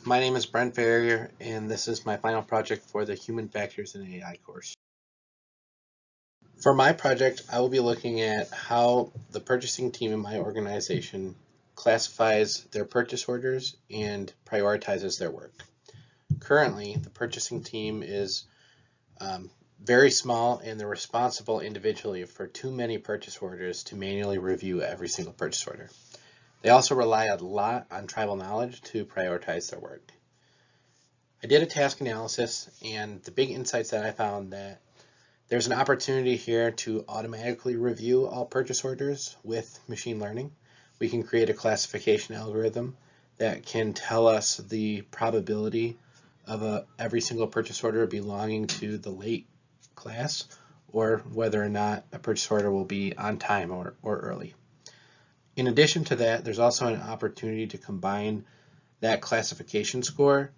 My name is Brent Ferrier, and this is my final project for the Human Factors in AI course. For my project, I will be looking at how the purchasing team in my organization classifies their purchase orders and prioritizes their work. Currently, the purchasing team is very small, and they're responsible individually for too many purchase orders to manually review every single purchase order. They also rely a lot on tribal knowledge to prioritize their work. I did a task analysis, and the big insights that I found that there's an opportunity here to automatically review all purchase orders with machine learning. We can create a classification algorithm that can tell us the probability of every single purchase order belonging to the late class, or whether or not a purchase order will be on time or early. In addition to that, there's also an opportunity to combine that classification score,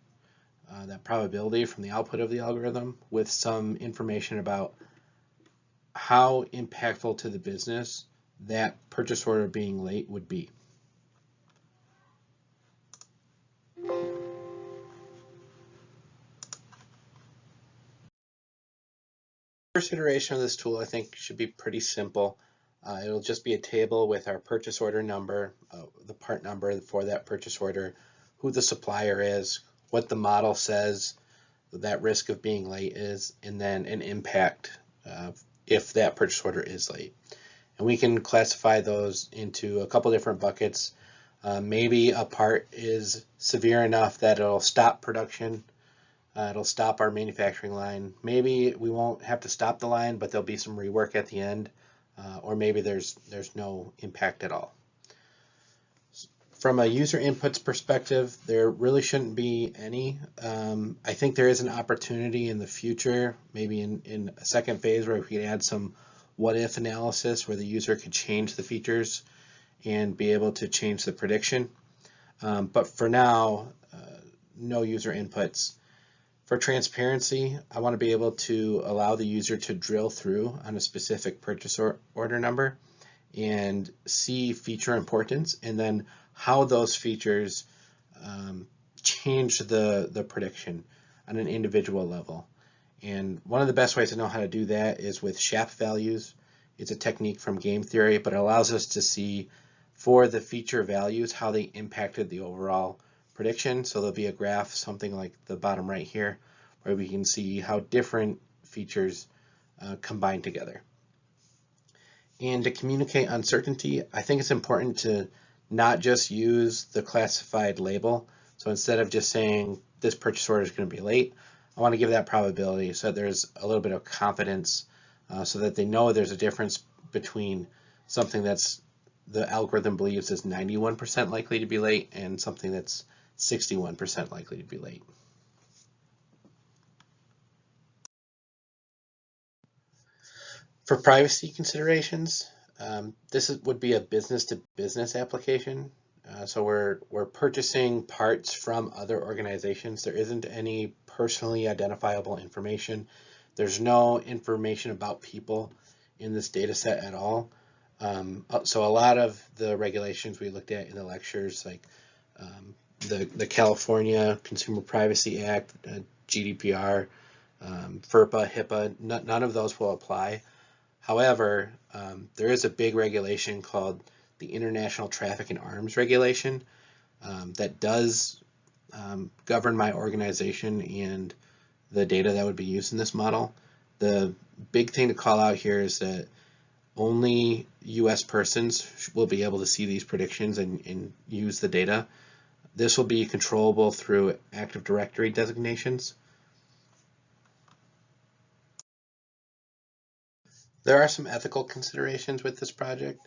that probability from the output of the algorithm, with some information about how impactful to the business that purchase order being late would be. First iteration of this tool, I think, should be pretty simple. It'll just be a table with our purchase order number, the part number for that purchase order, who the supplier is, what the model says that risk of being late is, and then an impact if that purchase order is late. And we can classify those into a couple different buckets. Maybe a part is severe enough that it'll stop production. It'll stop our manufacturing line. Maybe we won't have to stop the line, but there'll be some rework at the end. Or maybe there's no impact at all. From a user inputs perspective, there really shouldn't be any. I think there is an opportunity in the future, maybe in a second phase, where we could add some what-if analysis where the user could change the features and be able to change the prediction. But for now, no user inputs. For transparency, I want to be able to allow the user to drill through on a specific purchase order number and see feature importance, and then how those features change the prediction on an individual level. And one of the best ways to know how to do that is with SHAP values. It's a technique from game theory, but it allows us to see for the feature values how they impacted the overall prediction. So there'll be a graph, something like the bottom right here, where we can see how different features combine together. And to communicate uncertainty, I think it's important to not just use the classified label. So instead of just saying this purchase order is going to be late, I want to give that probability so that there's a little bit of confidence, so that they know there's a difference between something that's the algorithm believes is 91% likely to be late and something that's 61% likely to be late. For privacy considerations, this would be a business-to-business application. So we're purchasing parts from other organizations. There isn't any personally identifiable information. There's no information about people in this data set at all. So a lot of the regulations we looked at in the lectures, like the California Consumer Privacy Act, GDPR, FERPA, HIPAA, none of those will apply. However, there is a big regulation called the International Traffic in Arms Regulation that does govern my organization and the data that would be used in this model. The big thing to call out here is that only US persons will be able to see these predictions and use the data. This will be controllable through Active Directory designations. There are some ethical considerations with this project.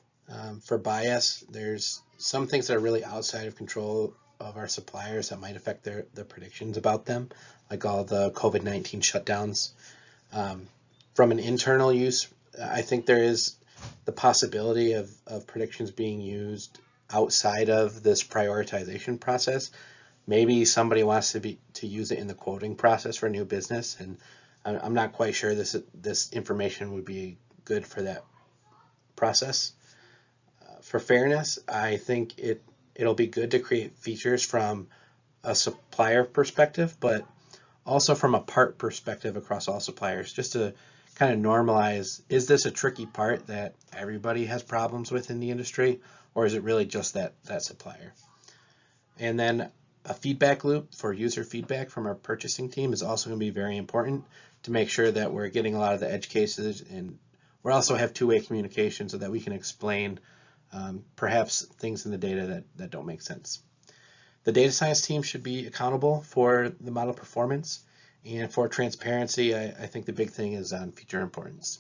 For bias, there's some things that are really outside of control of our suppliers that might affect their predictions about them, like all the COVID-19 shutdowns. From an internal use, I think there is the possibility of predictions being used outside of this prioritization process. Maybe somebody wants to use it in the quoting process for a new business, and I'm not quite sure this information would be good for that process. For fairness, I think it'll be good to create features from a supplier perspective, but also from a part perspective across all suppliers, just to kind of normalize, is this a tricky part that everybody has problems with in the industry, or is it really just that supplier? And then a feedback loop for user feedback from our purchasing team is also going to be very important to make sure that we're getting a lot of the edge cases, and we also have two-way communication so that we can explain perhaps things in the data that don't make sense. The data science team should be accountable for the model performance, and for transparency, I think the big thing is on feature importance.